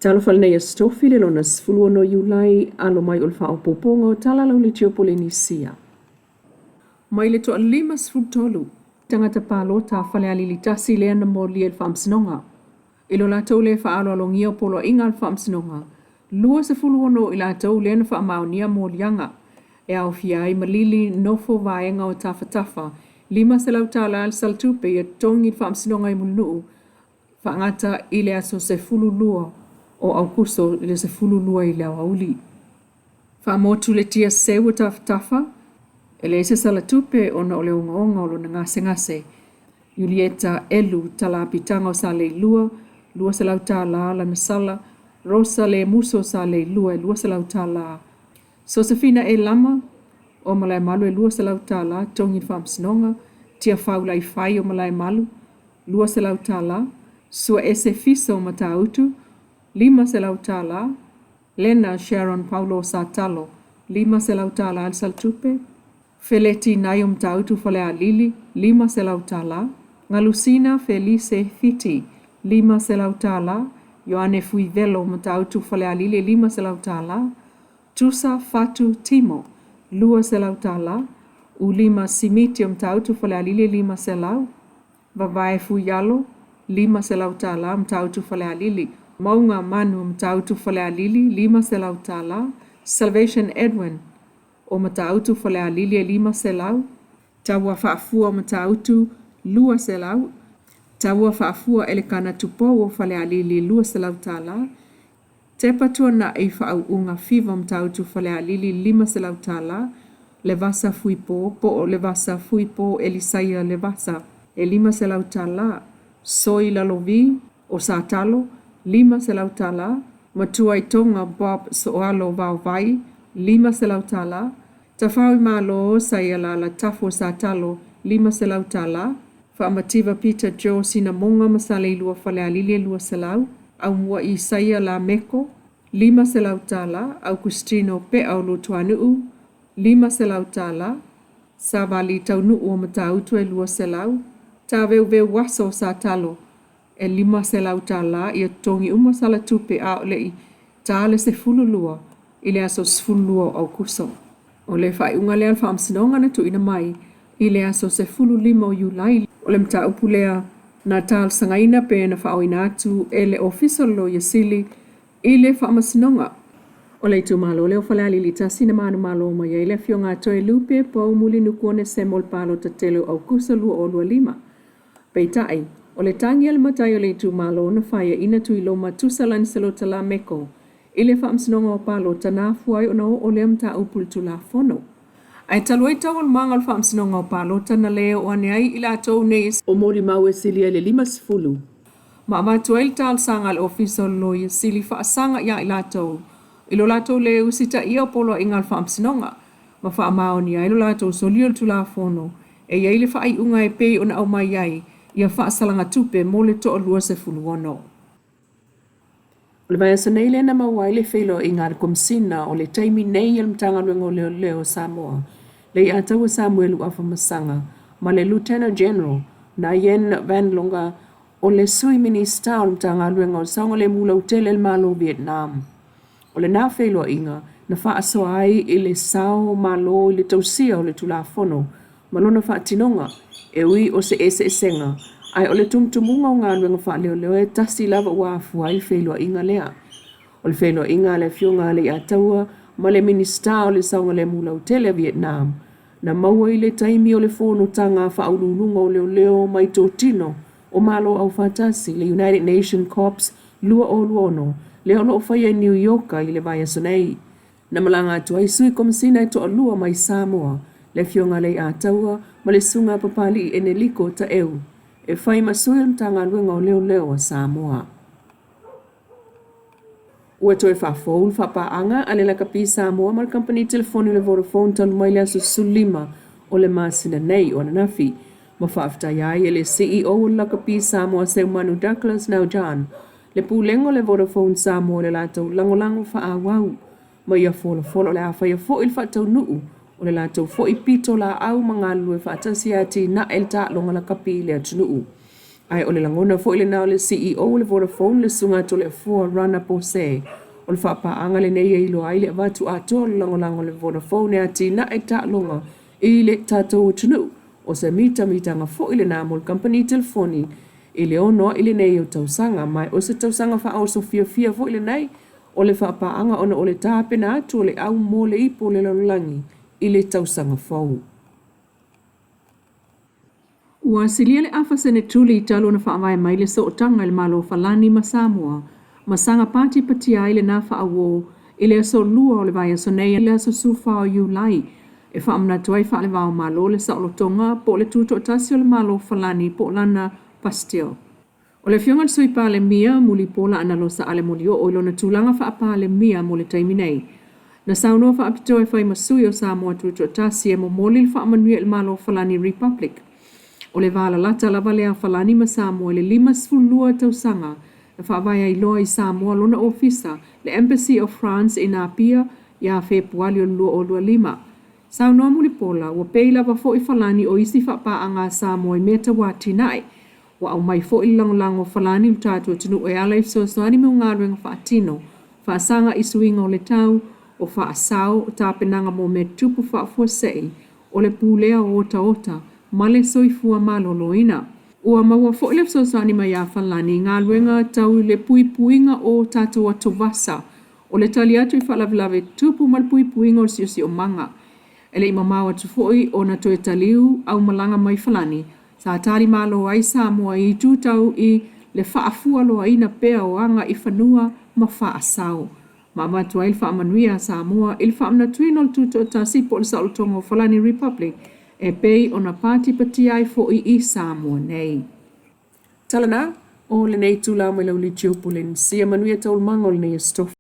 Tala falnei a stofi le lona sfulu no Julai alo mai o le whaopoponga o tala lau le tio Polynesia. Mai le toa 5 sfutolu, tangata palo ta whale alili tasi lea na mo lia le whaamsinonga. Ilo la tau le whaalo alongia polo inga le whaamsinonga. Lua se fulu ono ila tau le na whaamaonia mo lianga. E au fiai malili nofo vaenga o tafa 5 se lau tala al saltupe ia tongi le whaamsinonga i mulnuu. Whaangata ile aso se fulu lua o aukuso ile se fulu lua i leo auli. Whaamotu le tia sewa tafa, ele se salatupe ona o leo ngaonga o lona ngase. Julieta elu tala pitanga o sa le lua se lau tala la nasala, Rosa le muso sa le lua se lau tala. Sosefina e lama, o malai malu e lua se lau tala, tongi whaamsinonga, tia whaula i whai o malai malu, lua se lau tala, sua ese fisa o matautu, 5 se lau tala, Lena Sharon Paulo Satalo, 5 se lau tala al saltupe, Feleti Nayom Tautu Fale Alili, 5 se lau tala, Ngalusina Felice Fiti, 5 se lau tala, Ioane Fuivelo Matautu Fale Alili, 5 se lau tala, Tusa Fatu Timo, 2 se lau tala, Ulima Simitium Tautu Fale Alili, 5 se lau, Vavae Fuyalo, 5 se lau tala, Mtautu Fale Alili, Maunga Manu Mtautu Fale Alili, 5 se lau tala, Salvation Edwin, o Matautu Fale Alili, 5 se lau, Taua Faafua Matautu, 2 se lau, Taua Faafua Elekana Tupo o Fale Alili, 2 se lau tala, Te patua na e whaau unga fiva Mtautu Fale Alili, 5 se lau tala, Levasa Fuipo, po o Levasa Fuipo Elisaia Levasa, e 5 se lau tala, Soi Lalovi o Satalo, 5 se lau tala, Matua i tonga Bob Soalo Vauvai, 5 se lau tala, Tafau i malo Saia la Tafo Satalo, 5 se lau tala, Whaamativa Peter Joe Sinamonga Masale Lua Fale Alili 2 se lau, au mua i Saia la Meko, 5 se lau tala, Augustino Pe au lo tuanuu, 5 se lau tala, Savali taunu o Matautu e 2 se lau, Taveu waso Satalo, e 5 se lau tala, ia tongi sala tupe a olei, tale se fululua, ile aso sfululua au kuso. O le whai unga lea whaamsinonga na tuina mai, ile aso se fululima o Julai, o le mta upulea na tal sangaina pe na whaoina atu, e le official lo yasili, ile whaamasinonga. O le tu malo leo whale alili tasina manu malo ma ia ile fio ngā toe lupe po muli nukuone se mol palo tatelo au kusa lua o lua 5. Peitai, o le tangi al matai o le tu malo na whaia ina tu iloma tusalan selo tala meko, ile whaamsinonga o palo tanafuai o na o le mta upul tu la fono. Ai taluai tau al mangal whaamsinonga o palo tana leo o ane ai ila tau neis o mori mau e sili ele 5 sifulu. Ma amatu el tal sanga al official lo ye sili whaasanga ia ila tau. Ilo lato le usita ia polo ingal whaamsinonga. Ma whaamao ni ilo lato soliol tu la fono. E ia ile whaai unga e pei o na au mai ai. Ia whaasalanga tupe mo le to o lua se fulu ono. O le vaya nei le na mawai le whelo i ngāre komsina o le taimi nei el mtanga luengo leo Samoa. Le i atawa Samuel uafa masanga. Ma le Lieutenant General na yen van longa o le sui minister o mtanga luengo saunga le mula utele el malo Vietnam. O le nā whelo inga na whaaso ai i le sao malo i le tausia o le tulafono. Malona whaatinonga e ui o se ese esenga. Ai o le tumtumunga o ngā luenga wha leo e tasi lava uafu ai wheloa inga lea. O le wheloa inga le fionga le ataua ma le minista o le saunga le mula utele Vietnam. Na maua i le taimi o le fono tanga whaulununga o leo mai tō tino o malo au whatasi le United Nations Corps lua o luono le ono o whaia New York i le vaya sonei. Na malanga atu ai sui komisina i toa lua mai Samoa le fionga le ataua ma le sunga papali e neliko ta eu. E whai masui mtanga luenga o leo a Samoa. Ua toe whafoul whapaanga ale la kapi Samoa ma le company telefoni le Vodafone talu mai le aso sulima o le masina nei o nanafi. Ma whaaftai ai e le CEO o la kapi Samoa Seumanu Douglas Naujan. Le pulengo le Vodafone Samoa le latou langolango whaawau. Ma ia folo le awhai a fo il whatau nuu o le latou fo i pito la au mga lue whaatasi ati na el ta longa la kapi le atunuu. Ai o le langona fo ile na o le CEO le Vodafone le sunga to le FOU Rana Pose. O le whapaanga le nei ilo ai le watu ato le langolango le Vodafone e atina e ta longa i le tatou tunu. O se mita nga fo ile na mo company telefoni i le ono ile nei o tausanga mai o se tausanga wha au so fia fo ile nei o le whapaanga ona o le tape na atu o le au mo le ipo le lalangi i le tausanga FOU. Ua silia le afa sene tuli i talo na whaamai mai le so otanga le malo falani ma Samoa, masanga pati patia ile na whaawo, ile so lua o le vai so nei ile so sufa o Julai, e whaamna tuai wha le vao malo le sa olotonga po le tuto o tasi o le malo falani po lana pastel. O le fionga sui pa le mia muli pola analo sa ale mulio o ilo na tulanga wha pa le mia mo le taiminei. Na sauno wha apito e whai masui o Samoa tuto o tasi e mo moli le wha amanui le malo falani Republic. O le vala lata lava lea falani ma Samoa le 5 tausanga na whaavaya i loa i Samoa lona ofisa le Embassy of France i nā pia ia Februari o lua o lua 5. Saunoa muli pola wa peila wa fo i falani o isi whapa anga Samoa i meta wati nai. Wa au mai fo i langolango falani utatu o tunu e ala i soani me ungaruenga whaatino. Whaasanga i suinga o le tau o whaasau o tāpenanga mo me tupu whaafuasei o le pūlea o ota male soifua maloloina. Ua maua fo ile soani mai a falani ngā luenga tau le puipuinga o tātua tovasa o le tali atu i whalavelave tupu mal puipuinga o siusi o manga. Ele i mamawa tufoi o na toe taliu au malanga mai falani sa tari malo ai Samoa i tūtau i le whaafua loa ina pea o anga i whanua ma whaasau. Mama tuai le whaamanuia Samoa il whaamna tuino le tūtau tasi po le sautonga o Falani Republic e pei o na pāti pati ai fo i Samoa nei. Talana, o le nei tūla mai lau li Polynesia manuia taul mangol nei stof.